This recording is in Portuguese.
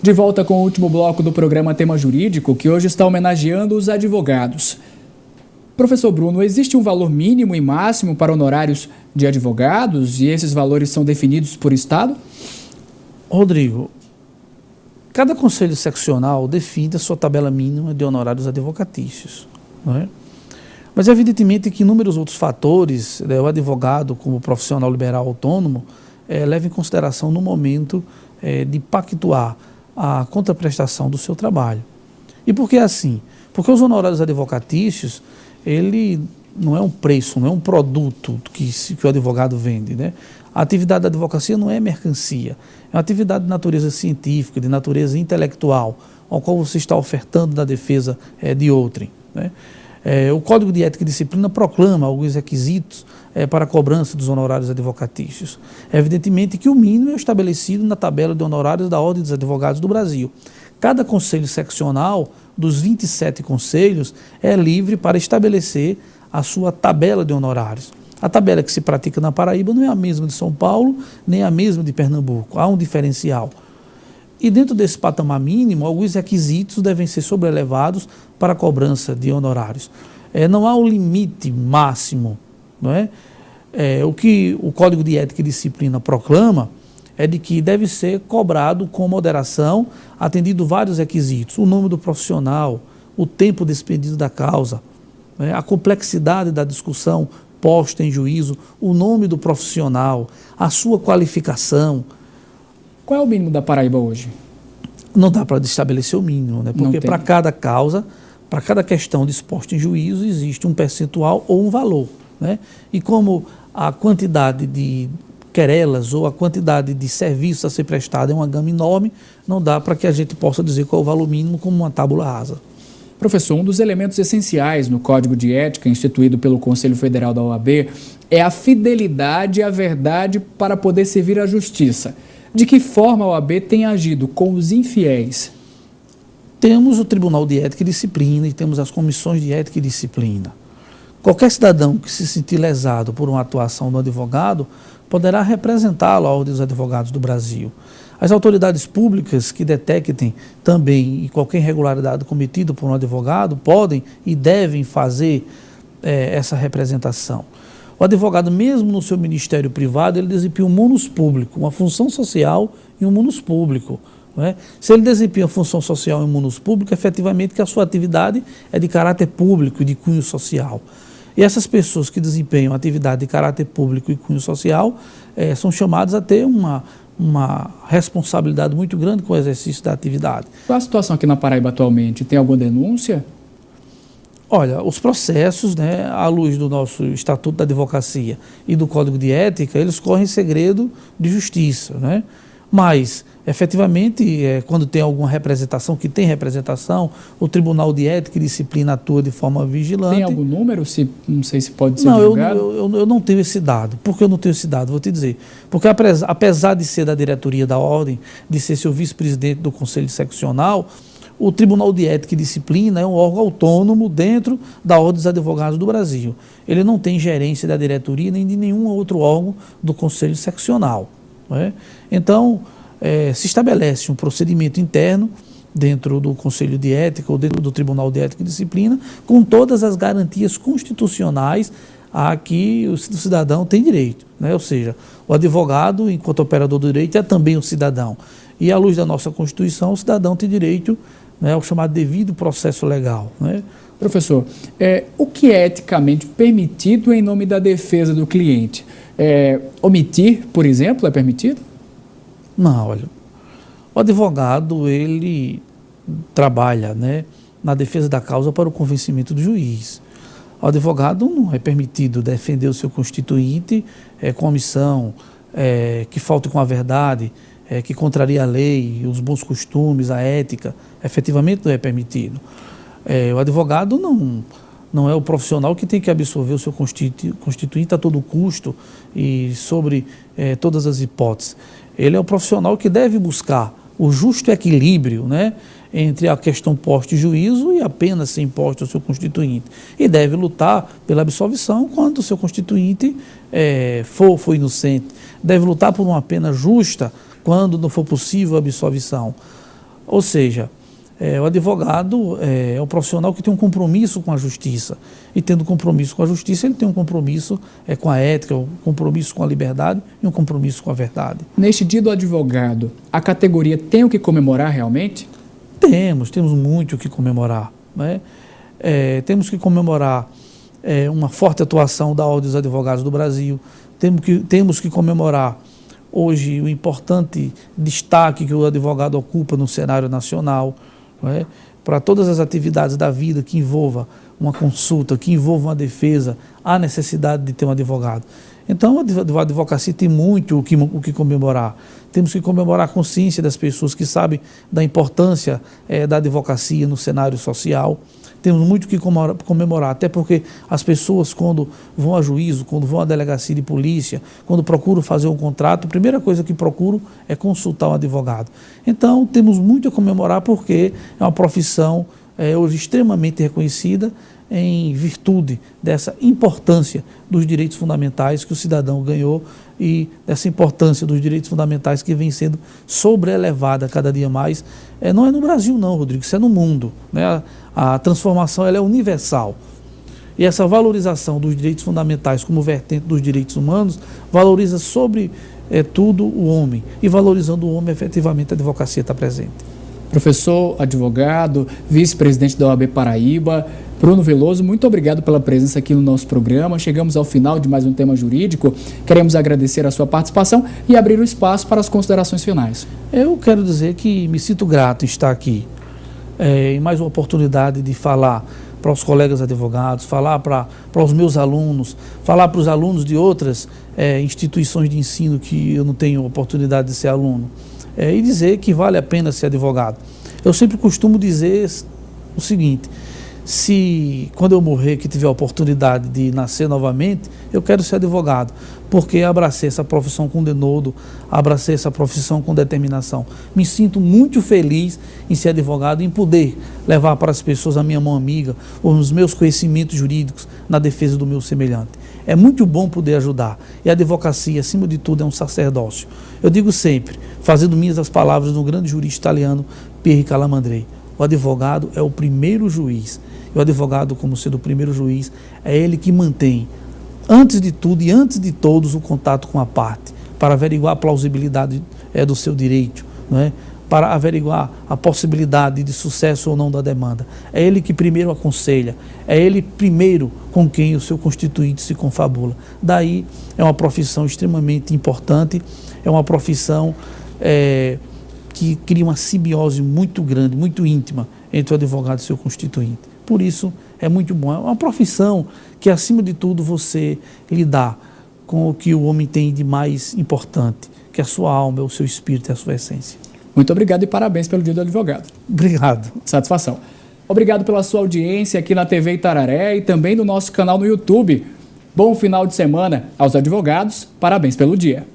De volta com o último bloco do programa Tema Jurídico, que hoje está homenageando os advogados. Professor Bruno, existe um valor mínimo e máximo para honorários de advogados e esses valores são definidos por Estado? Rodrigo, cada conselho seccional define a sua tabela mínima de honorários advocatícios, não é? Mas evidentemente que inúmeros outros fatores, o advogado como profissional liberal autônomo, leva em consideração no momento de pactuar a contraprestação do seu trabalho. E por que assim? Porque os honorários advocatícios, ele não é um preço, não é um produto que o advogado vende, né? A atividade da advocacia não é mercancia, é uma atividade de natureza científica, de natureza intelectual, ao qual você está ofertando na defesa de outrem, né? O Código de Ética e Disciplina proclama alguns requisitos para a cobrança dos honorários advocatícios. Evidentemente que o mínimo é estabelecido na tabela de honorários da Ordem dos Advogados do Brasil. Cada conselho seccional, dos 27 conselhos, é livre para estabelecer a sua tabela de honorários. A tabela que se pratica na Paraíba não é a mesma de São Paulo, nem a mesma de Pernambuco. Há um diferencial. E dentro desse patamar mínimo, alguns requisitos devem ser sobrelevados para a cobrança de honorários. Não há um limite máximo, não é? O que o Código de Ética e Disciplina proclama é de que deve ser cobrado com moderação, atendido vários requisitos: o nome do profissional, o tempo despendido da causa, né? A complexidade da discussão posta em juízo, o nome do profissional, a sua qualificação. Qual é o mínimo da Paraíba hoje? Não dá para estabelecer o mínimo, né? Porque para cada causa, para cada questão disposta em juízo, existe um percentual ou um valor, né? E como a quantidade de querelas ou a quantidade de serviços a ser prestado é uma gama enorme, não dá para que a gente possa dizer qual é o valor mínimo como uma tábula rasa. Professor, um dos elementos essenciais no Código de Ética instituído pelo Conselho Federal da OAB é a fidelidade à verdade para poder servir à justiça. De que forma a OAB tem agido com os infiéis? Temos o Tribunal de Ética e Disciplina e temos as comissões de ética e disciplina. Qualquer cidadão que se sentir lesado por uma atuação do advogado poderá representá-lo à Ordem dos Advogados do Brasil. As autoridades públicas que detectem também qualquer irregularidade cometida por um advogado podem e devem fazer essa representação. O advogado, mesmo no seu ministério privado, ele desempenha um munus público, uma função social e um munus público, não é? Se ele desempenha a função social e um munus público, efetivamente que a sua atividade é de caráter público e de cunho social. E essas pessoas que desempenham atividade de caráter público e cunho social são chamadas a ter uma responsabilidade muito grande com o exercício da atividade. Qual a situação aqui na Paraíba atualmente? Tem alguma denúncia? Olha, os processos, né, à luz do nosso Estatuto da Advocacia e do Código de Ética, eles correm segredo de justiça, né? Mas, efetivamente, quando tem alguma representação, que tem representação, o Tribunal de Ética e Disciplina atua de forma vigilante. Tem algum número? Não sei se pode ser não, divulgado. Eu não tenho esse dado. Por que eu não tenho esse dado? Vou te dizer. Porque apesar de ser da diretoria da Ordem, de ser seu vice-presidente do Conselho Seccional, o Tribunal de Ética e Disciplina é um órgão autônomo dentro da Ordem dos Advogados do Brasil. Ele não tem gerência da diretoria nem de nenhum outro órgão do Conselho Seccional, não é? Então, se estabelece um procedimento interno dentro do Conselho de Ética ou dentro do Tribunal de Ética e Disciplina com todas as garantias constitucionais a que o cidadão tem direito, né? Ou seja, o advogado, enquanto operador do direito, é também um cidadão. E à luz da nossa Constituição, o cidadão tem direito, né, ao chamado devido processo legal, né? Professor, o que é eticamente permitido em nome da defesa do cliente? Omitir, por exemplo, é permitido? Não, olha, o advogado, ele trabalha, né, na defesa da causa para o convencimento do juiz. O advogado não é permitido defender o seu constituinte com omissão, que falte com a verdade, que contraria a lei, os bons costumes, a ética. Efetivamente não é permitido. O advogado não é o profissional que tem que absorver o seu constituinte a todo custo e sobre todas as hipóteses. Ele é o profissional que deve buscar o justo equilíbrio, né, entre a questão posta em juízo e a pena ser imposta ao seu constituinte. E deve lutar pela absolvição quando o seu constituinte for inocente. Deve lutar por uma pena justa quando não for possível a absolvição. Ou seja, o advogado é um profissional que tem um compromisso com a justiça. E tendo compromisso com a justiça, ele tem um compromisso com a ética, um compromisso com a liberdade e um compromisso com a verdade. Neste dia do advogado, a categoria tem o que comemorar realmente? Temos muito o que comemorar, né? Temos que comemorar uma forte atuação da Ordem dos Advogados do Brasil, temos que comemorar hoje o importante destaque que o advogado ocupa no cenário nacional, né? Para todas as atividades da vida que envolva uma consulta, que envolva uma defesa, há necessidade de ter um advogado. Então, a advocacia tem muito o que comemorar. Temos que comemorar a consciência das pessoas que sabem da importância da advocacia no cenário social. Temos muito o que comemorar, até porque as pessoas, quando vão a juízo, quando vão à delegacia de polícia, quando procuram fazer um contrato, a primeira coisa que procuram é consultar um advogado. Então, temos muito a comemorar porque é uma profissão hoje extremamente reconhecida em virtude dessa importância dos direitos fundamentais que o cidadão ganhou e dessa importância dos direitos fundamentais que vem sendo sobrelevada cada dia mais. Não é no Brasil não, Rodrigo, isso é no mundo, né? A transformação ela é universal. E essa valorização dos direitos fundamentais como vertente dos direitos humanos valoriza sobre tudo o homem. E valorizando o homem, efetivamente, a advocacia está presente. Professor, advogado, vice-presidente da OAB Paraíba, Bruno Veloso, muito obrigado pela presença aqui no nosso programa. Chegamos ao final de mais um tema jurídico. Queremos agradecer a sua participação e abrir o espaço para as considerações finais. Eu quero dizer que me sinto grato em estar aqui. Em mais uma oportunidade de falar para os colegas advogados, falar para os meus alunos, falar para os alunos de outras instituições de ensino que eu não tenho oportunidade de ser aluno. E dizer que vale a pena ser advogado. Eu sempre costumo dizer o seguinte: se quando eu morrer, que tiver a oportunidade de nascer novamente, eu quero ser advogado, porque abracei essa profissão com denodo, abracei essa profissão com determinação. Me sinto muito feliz em ser advogado, em poder levar para as pessoas a minha mão amiga, os meus conhecimentos jurídicos na defesa do meu semelhante. É muito bom poder ajudar. E a advocacia, acima de tudo, é um sacerdócio. Eu digo sempre, fazendo minhas as palavras do grande jurista italiano Pierre Calamandrei: o advogado é o primeiro juiz. E o advogado, como sendo o primeiro juiz, é ele que mantém, antes de tudo e antes de todos, o contato com a parte, para averiguar a plausibilidade do seu direito, não é? Para averiguar a possibilidade de sucesso ou não da demanda. É ele que primeiro aconselha, é ele primeiro com quem o seu constituinte se confabula. Daí é uma profissão extremamente importante, é uma profissão que cria uma simbiose muito grande, muito íntima entre o advogado e seu constituinte. Por isso é muito bom, é uma profissão que acima de tudo você lidar com o que o homem tem de mais importante, que é a sua alma, o seu espírito e a sua essência. Muito obrigado e parabéns pelo Dia do Advogado. Obrigado. Satisfação. Obrigado pela sua audiência aqui na TV Itararé e também no nosso canal no YouTube. Bom final de semana aos advogados, parabéns pelo dia.